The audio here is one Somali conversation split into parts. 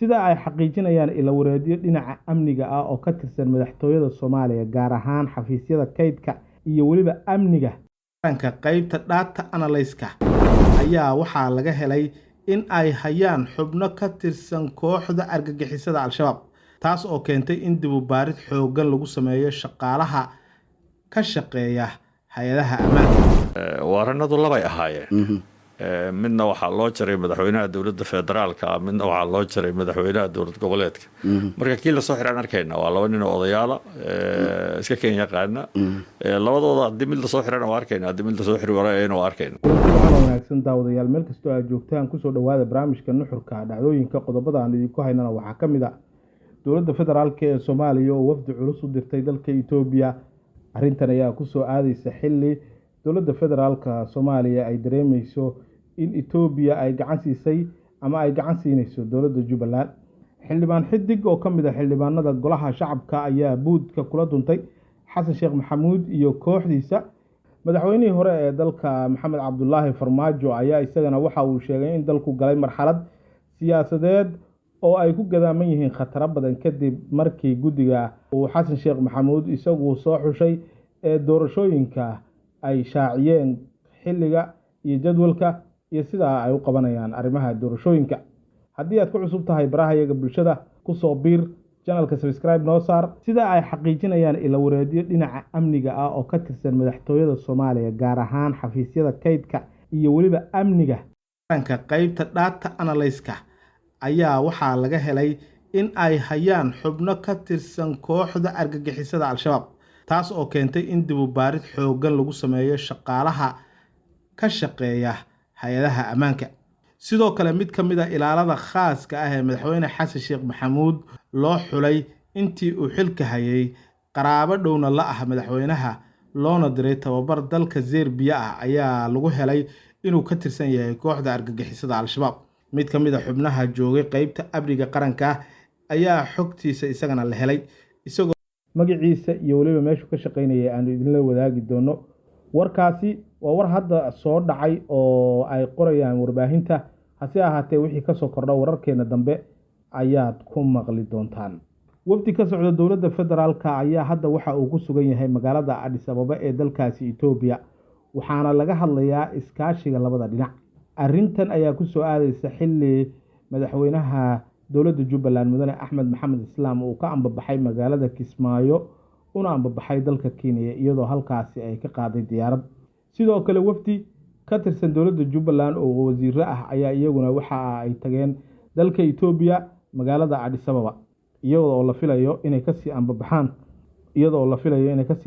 sida ay xaqiijinayaan ila wareedyo dhinaca amniga ah oo ka tirsan madaxtooyada Soomaaliya gaar ahaan xafiisyada kaydka iyo waliba amniga qaranka qaybta data analysis-ka ayaa waxaa laga helay in ay hayaan xubno ka tirsan kooxda argagixisada Al-Shabaab taas oo keentay in dib u baarid xooggan lagu sameeyo shaqaalaha ka shaqeeya hay'adaha ammaanka waaranadu labay ahaayeen midna waxaa loo jaray madaxweynaha dowladda federaalka midna waxaa loo jaray madaxweynaha dowlad goboleedka marka kii la soo xiraan arkayna waa laba nin oo odayaala iska keen yaqaana labadooda haddii mid la soo xirana waa arkayna haddii mid la soo xiri waayana waa arkayna wanaagsan daawadayaal meel kastoo aad joogtaan kusoo dhawaada barnaamijka nuxurka dhacdooyinka qodobada aan idinku haynana waxaa ka mid ah dowladda federaalka ee Soomaaliya oo wafdi culus u dirtay dalka Itoobiya arrintan ayaa ku soo aadaysa xilli dowladda federaalka Soomaaliya ay dareemayso in Itoobiya ay gacan siisay ama ay gacan siinayso dowladda Jubbaland xildhibaan xidig oo kamid ah xildhibaanada golaha shacabka ayaa buudka kula duntay Xasan Sheekh Maxamuud iyo kooxdiisa madaxweynihii hore ee dalka Maxamed Cabdullaahi Farmaajo ayaa isagana waxa uu sheegay in dalku galay marxalad siyaasadeed oo ay ku gadaaman yihiin khatar badan kadib markii guddiga uu Xasan Sheekh Maxamuud isagu soo xushay ee doorashooyinka ay shaaciyeen xilliga iyo jadwalka iyo sida ay u qabanayaan arrimaha doorashooyinka haddii aad ku cusub tahay barahayaga bulshada ku soo biir channelka subscribe noo saar sida ay xaqiijinayaan ila wareedyo dhinaca amniga ah oo ka tirsan madaxtooyada Soomaaliya gaar ahaan xafiisyada kaydka iyo waliba amniga qaranka qaybta data analysis-ka ayaa waxaa laga helay in ay hayaan xubno ka tirsan kooxda argagixisada Al-Shabaab taas oo keentay in dib u baarid xooggan lagu sameeyo shaqaalaha ka shaqeeya hay'adaha ammaanka sidoo kale mid ka mid ah ilaalada khaaska ah ee madaxweyne Xasan Sheekh Maxamuud loo xulay intii uu xilka hayay qaraabo dhowna la ah madaxweynaha loona diray tababar dalka Zerbia ah ayaa lagu helay inuu ka tirsan yahay kooxda argagixisada Al-Shabaab mid ka mid ah xubnaha joogay qaybta amniga qaranka ayaa xogtiisa isagana la helay isagoo magaciisa iyo waliba meeshu ka shaqeynayay aan idinla wadaagi doono warkaasi waa war hadda soo dhacay oo ay qorayaan warbaahinta hase ahaatee wixii ka soo kordha wararkeena dambe ayaad ku maqli doontaan wafdi ka socda dowladda federaalka ayaa hadda waxa uu ku sugan yahay magaalada Addis Ababa ee dalkaasi Itoobiya waxaana laga hadlayaa iskaashiga labada dhinac arrintan ayaa ku soo aadaysa xilli madaxweynaha dowladda Jubbaland mudane Axmed Maxamed Islaam uu ka ambabaxay magaalada Kismaayo una ambabaxay dalka Kenya iyadoo halkaasi ay ka qaaday diyaarad sidoo kale wafdi ka tirsan dowladda Jubbaland oo wasiiro ah ayaa iyaguna waxa ay tageen dalka Itoobiya magaalada Addis Ababa iyadoo la filayo inay ka sii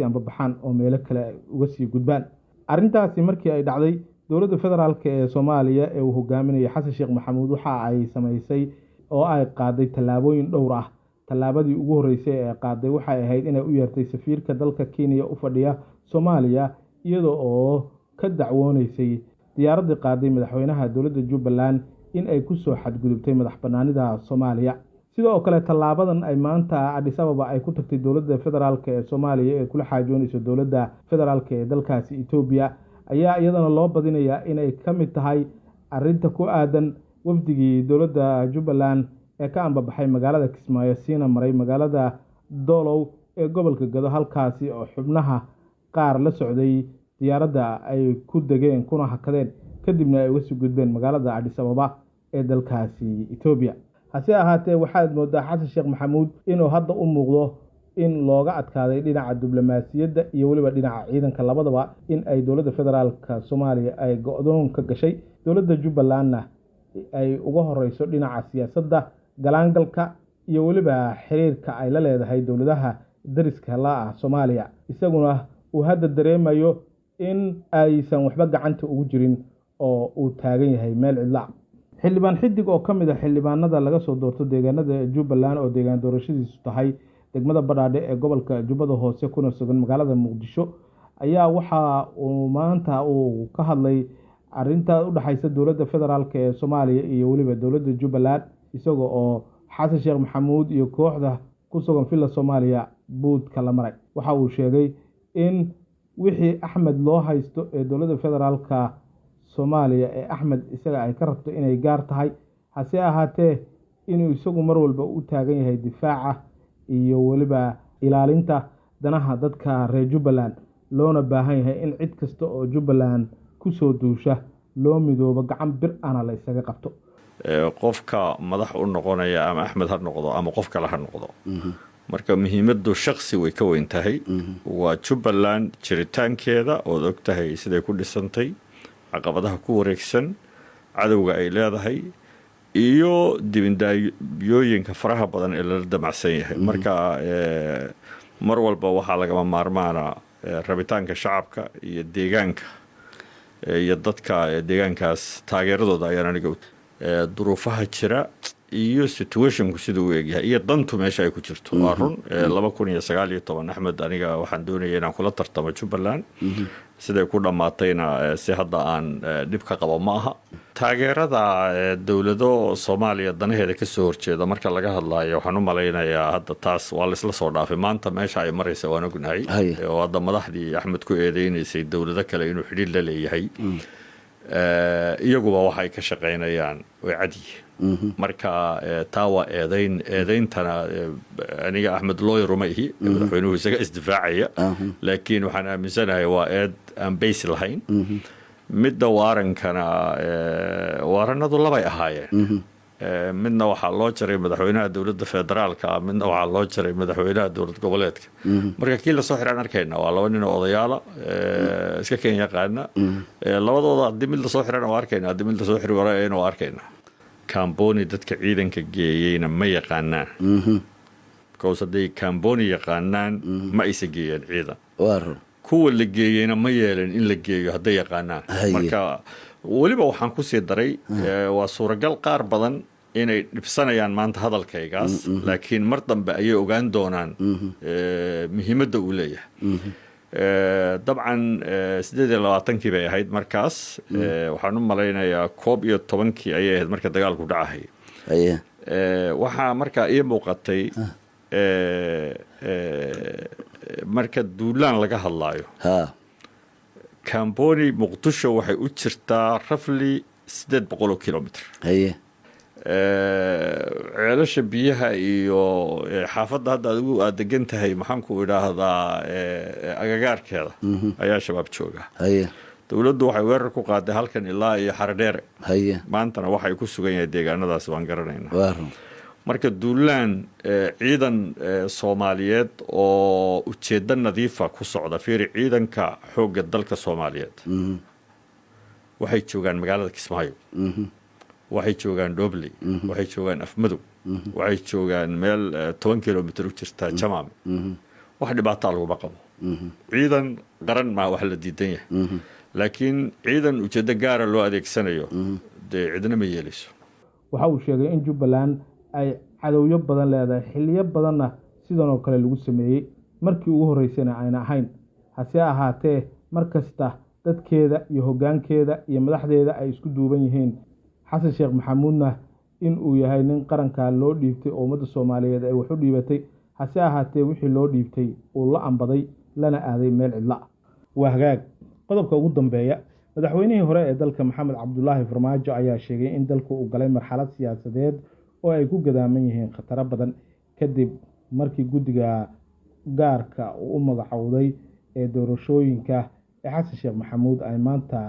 ambabaxaan oo meelo kale uga sii gudbaan arrintaasi markii ay dhacday dowladda federaalka ee Soomaaliya ee uu hogaaminayo Xasan Sheekh Maxamuud waxa ay sameysay oo ay qaaday tallaabooyin dhowr ah tallaabadii ugu horeysay ee qaaday waxay ahayd inay u yeertay safiirka dalka Kenya u fadhiya Soomaaliya iyadoo oo ka dacwoonaysay diyaaradda qaaday madaxweynaha dowladda Jubbaland in ay ku soo xadgudubtay madaxbannaanida Soomaaliya sidoo kale tallaabadan ay maanta Addis Ababa ay ku tagtay dowladda federaalka ee Soomaaliya ee kula xaajoonayso dowladda federaalka ee dalkaasi Itoobiya ayaa iyadana loo badinayaa inay ka mid tahay arrinta ku aadan wafdigii dowladda Jubbaland ee ka ambabaxay magaalada Kismaayo siina maray magaalada Doolow ee gobolka Gado halkaasi oo xubnaha qaar la socday diyaaradda ay ku degeen kuna hakadeen kadibna ay uga sii gudbeen magaalada Addis Ababa ee dalkaasi Itoobiya hase ahaatee waxaad moodaa Xasan Sheekh Maxamuud inuu hadda u muuqdo in looga adkaaday dhinaca diblomaasiyadda iyo waliba dhinaca ciidanka labadaba in ay dowladda federaalka Soomaaliya ay go'doon ka gashay dowladda Jubbalandna ay uga horeyso dhinaca siyaasadda galaangalka iyo waliba xiriirka ay la leedahay dowladaha dariska la ah Soomaaliya isaguna uu hadda dareemayo in aysan waxba gacanta ugu jirin oo uu taagan yahay meel cidla xildhibaan xidig oo kamid ah xildhibaanada laga soo doorto deegaanada Jubbaland oo deegaan doorashadiisu tahay degmada Badhaadhe ee gobolka Jubbada Hoose kuna sugan magaalada Muqdisho ayaa waxa uu maanta uu ka hadlay arrinta u dhaxaysa dowladda federaalka ee Soomaaliya iyo waliba dowladda Jubbaland isagoo oo Xasan Sheekh Maxamuud iyo kooxda ku sugan filla Soomaaliya buudka la maray waxa uu sheegay in wixii Axmed loo haysto ee dowladda federaalka Soomaaliya ee Axmed isaga ay ka rabto inay gaar tahay hase ahaatee inuu isagu mar walba u taagan yahay difaaca iyo weliba ilaalinta danaha dadka reer Jubbaland loona baahan yahay in cid kasta oo Jubbaland ku soo duusha loo midoobo gacan bir ana la isaga qabto qofka madax u noqonaya ama Axmed ha noqdo ama qof kale ha noqdo marka muhiimadu shakhsi way ka weyn tahay waa Jubbaland jiritaankeeda oo ogtahay siday ku dhisantay caqabadaha ku wareegsan cadawga ay leedahay iyo dibindaayooyinka faraha badan ee la damacsan yahay marka mar walba waxaa lagama maarmaana rabitaanka shacabka iyo deegaanka iyo dadka deegaankaas taageeradooda ayaan aniga duruufaha jira iyo situationku siduu u egyahay iyo dantu meesha ay ku jirto waa run 2019 Axmed aniga waxaan doonayay inaan kula tartamo Jubbaland siday ku dhamaatayna si hadda aan dib ka qabo ma aha taageerada dawladda Soomaaliya danaheeda ka soo horjeeda marka laga hadlayo waxaan u maleynayaa hadda taas waa la isla soo dhaafay maanta meesha ay marayso waan ognahay oo hadda madaxdii Axmed ku eedeynayay dawladda kale inuu xidhiidh la leeyahay iyaguba waxay ka shaqeynayaan way cadi marka taa waa eedeyntana aniga Axmed lawyer ma ihi madaxweynuhu isaga isdifaacaya laakiin waxaan aaminsanahay waa eed aan base lahayn midda waaranadu labay ahaayeen midna waxaa loo jaray madaxweynaha dowladda federaalka midna waxaa loo jaray madaxweynaha dowlad goboleedka marka kii la soo xiraan arkayna waa laba nin oo odayaala iska keen yaqaana labadooda haddii mid la soo xiraan waa arkayna haddii mid la soo xiri waayna waa arkayna Kamboni dadka ciidanka geeyeyna ma yaqaanaan because hadday Kamboni yaqaanaan ma aysa geeyeen ciidan kuwa la geeyeyna ma yeeleen in la geeyo hadday yaqaanaan marka waliba waxaan ku sii daray waa suuragal qaar badan inay dhibsanayaan maanta hadalkaygaas laakiin mar dambe ayay ogaan doonaan muhiimadda uu leeyahay dabcan 28 bay ahayd markaas waxaan u maleynayaa 11 ayay ahayd marka dagaalku dhacay waxaa marka ii muuqatay marka duulaan laga hadlaayo Kamboni Muqdisho waxay u jirtaa roughly 800 kilometer ceelasha biyaha iyo xaafadda hadda aad degan tahay maxaan ku idhaahdaa agagaarkeeda ayaa shabaab jooga dawladdu waxay weerar ku qaaday halkan ilaa iyo Xaradheere maantana waxay ku sugan yahay deegaanadaas waan garanaynaa marka duulaan ciidan Soomaaliyeed oo ujeedda nadiifa ku socda fiiri ciidanka xoogga dalka Soomaaliyeed waxay joogaan magaalada Kismaayo waxay joogaan Dobley waxay joogaan Afmadow waxay joogaan meel 10 kilometer u jirta Jamaam wax dhibaato lagu qabo ciidan qaran ma wax la diidan yahay laakiin ciidan ujeedda gaar ah loo adeegsanayo cidna ma yeelayso waxa uu sheegay in Jubbaland ay cadawyo badan leedahay xilliyo badanna sidan oo kale lagu sameeyay markii ugu horeysayna ayna ahayn hase ahaatee markasta dadkeeda iyo hoggaankeeda iyo madaxdeeda ay isku duuban yihiin xasan sheekh maxamuudna in uu yahay nin qaranka loo dhiibtay oo ummadda Soomaaliyeed ay wax u dhiibatay hase ahaatee wixii loo dhiibtay uu la ambaday lana aaday meel cidla waa hagaag qodobka ugu dambeeya madaxweynihii hore ee dalka Maxamed Cabdullaahi Farmaajo ayaa sheegay in dalku uu galay marxalad siyaasadeed oo ay ku gadaaman yihiin khataro badan kadib markii guddiga gaarka uu u magacowday ee doorashooyinka ee xasan sheekh maxamuud ay maanta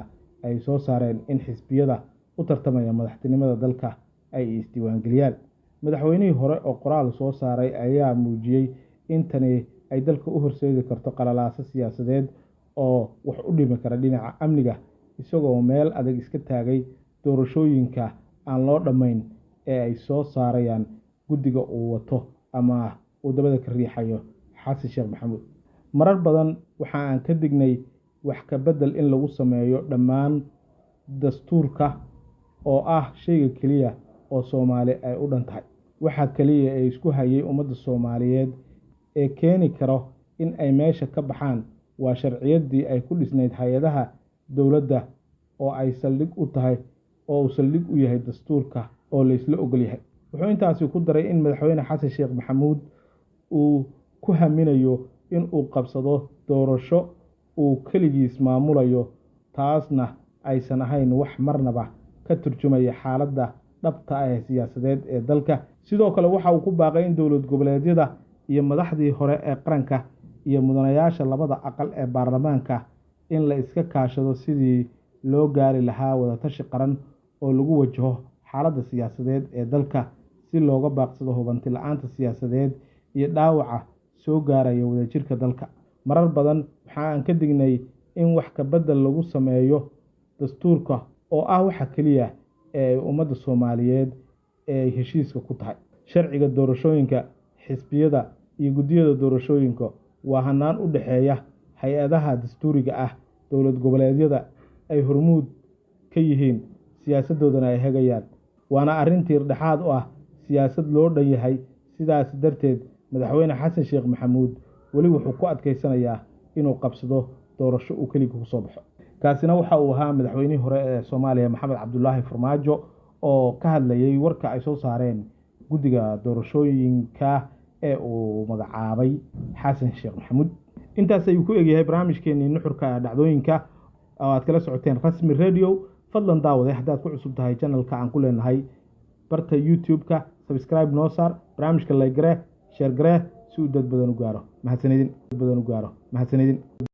ay soo saareen in xisbiyada u tartamaya madaxtinimada dalka ay isdiiwaangeliyaan madaxweynihii hore oo qoraal soo saaray ayaa muujiyay in tani ay dalka u horseedi karto qalalaaso siyaasadeed oo wax u dhimi kara dhinaca amniga isagoo meel adag iska taagay doorashooyinka aan loo dhammayn ee ay soo saarayaan guddiga uu wato ama uu dabada ka riixayo xasan sheekh maxamuud marar badan waxa aan ka dignay wax ka bedel in lagu sameeyo dhammaan dastuurka oo ah shayga kaliya oo Soomaali ay u dhantahay waxa kaliya ay isku hayay ummadda Soomaaliyeed ee keeni karo in ay meesha ka baxaan waa sharciyadii ay ku dhisnayd hay'adaha dawladda oo ay saldhig u tahay oo uu saldhig u yahay dastuurka oo la isla ogol yahay wuxuu intaasi ku daray in madaxweyne xasan sheekh maxamuud uu ku haminayo in uu qabsado doorasho uu kaligiis maamulayo taasna aysan ahayn wax marnaba ka turjumaya xaaladda dhabta ah ee siyaasadeed ee dalka. Sidoo kale waxa uu ku baaqay in dowlad goboleedyada iyo madaxdii hore ee qaranka iyo mudanayaasha labada aqal ee baarlamaanka in la iska kaashado sidii loo gaari lahaa wadatashi qaran oo lagu wajaho xaaladda siyaasadeed ee dalka si looga baaqsado hubanti la'aanta siyaasadeed iyo dhaawaca soo gaaraya wadajirka dalka. Marar badan waxa aan ka dignay in wax ka bedel lagu sameeyo dastuurka oo ah waxa kaliya ee ummadda Soomaaliyeed ee heshiiska ku tahay. Sharciga doorashooyinka, xisbiyada iyo guddiyada doorashooyinka waa hannaan u dhexeeya hay-adaha dastuuriga ah, dowlad goboleedyada ay hormuud ka yihiin siyaasadoodana ay hagayaan, waana arrin tiir dhexaad u ah siyaasad loo dhan yahay. Sidaas darteed madaxweyne xasan sheekh maxamuud weli wuxuu ku adkeysanayaa inuu qabsado doorasho uu keliga ku soo baxo. Kaasina waxa uu ahaa madaxweynihii hore ee Soomaaliya Maxamed Cabdullaahi Farmaajo oo ka hadlayay warka ay soo saareen guddiga doorashooyinka ee uu magacaabay xasan sheekh maxamuud. intaas ayuu ku egyahay barnaamijkeenii nuxurka dhacdooyinka oo aad kala socoteen Rasmi Radio. fadlan daawade haddaad ku cusub tahay channelka aan ku leenahay barta YouTube-ka, subscribe noo saar, barnaamijka like garee, share garee si uu dad badan u gaaro. mahadsanidin.